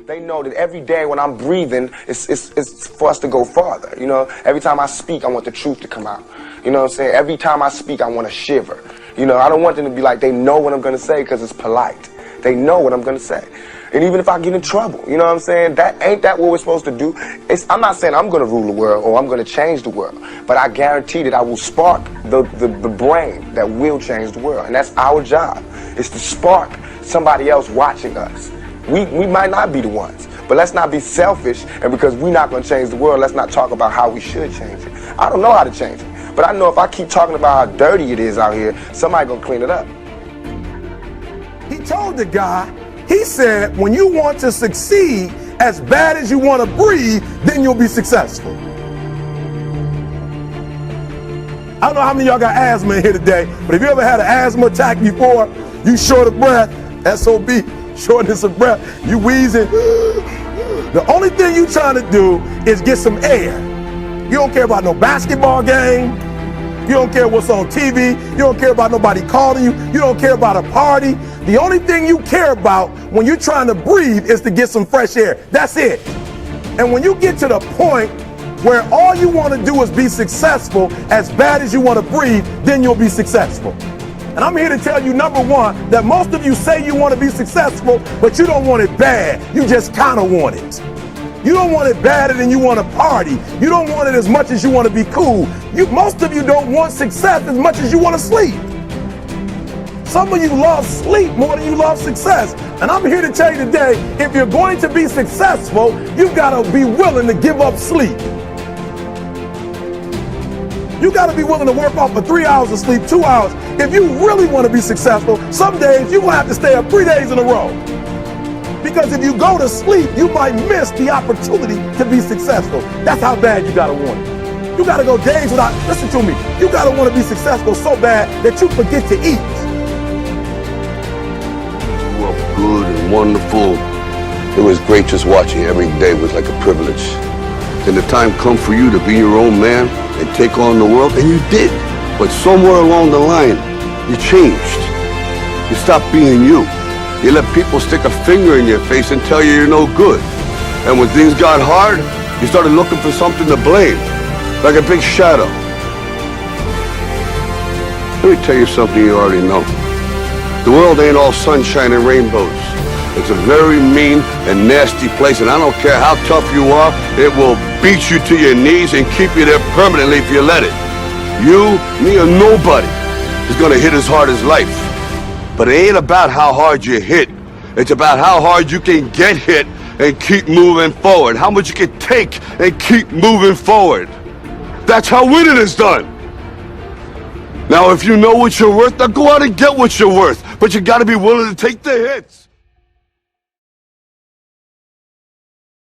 They know that every day when I'm breathing, it's for us to go farther. You know, every time I speak, I want the truth to come out. You know what I'm saying? Every time I speak, I want to shiver. You know, I don't want them to be like, they know what I'm going to say because it's polite. They know what I'm going to say. And even if I get in trouble, you know what I'm saying? Ain't that what we're supposed to do? I'm not saying I'm going to rule the world or I'm going to change the world, but I guarantee that I will spark the brain that will change the world. And that's our job, is to spark somebody else watching us. We might not be the ones, but let's not be selfish, and because we're not going to change the world, let's not talk about how we should change it. I don't know how to change it, but I know if I keep talking about how dirty it is out here, somebody going to clean it up. He told the guy, he said, when you want to succeed as bad as you want to breathe, then you'll be successful. I don't know how many of y'all got asthma in here today, but if you ever had an asthma attack before, you short of breath, SOB, shortness of breath, you wheezing. The only thing you trying to do is get some air. You don't care about no basketball game. You don't care what's on TV. You don't care about nobody calling you. You don't care about a party. The only thing you care about when you're trying to breathe is to get some fresh air. That's it. And when you get to the point where all you want to do is be successful as bad as you want to breathe, then you'll be successful. And I'm here to tell you, number one, that most of you say you want to be successful, but you don't want it bad. You just kind of want it. You don't want it badder than you want to party. You don't want it as much as you want to be cool. Most of you don't want success as much as you want to sleep. Some of you love sleep more than you love success. And I'm here to tell you today, if you're going to be successful, you've got to be willing to give up sleep. You got to be willing to work off for 3 hours of sleep, 2 hours. If you really want to be successful, some days you're going to have to stay up 3 days in a row. Because if you go to sleep, you might miss the opportunity to be successful. That's how bad you got to want it. You got to go days without, listen to me, you got to want to be successful so bad that you forget to eat. You were good and wonderful. It was great just watching you. Every day was like a privilege. Then the time come for you to be your own man and take on the world, and you did. But somewhere along the line, you changed. You stopped being you. You let people stick a finger in your face and tell you you're no good. And when things got hard, you started looking for something to blame, like a big shadow. Let me tell you something you already know. The world ain't all sunshine and rainbows. It's a very mean and nasty place, and I don't care how tough you are, it will beat you to your knees and keep you there permanently if you let it. You, me, or nobody is gonna hit as hard as life. But it ain't about how hard you hit. It's about how hard you can get hit and keep moving forward. How much you can take and keep moving forward. That's how winning is done. Now, if you know what you're worth, now go out and get what you're worth. But you gotta be willing to take the hits.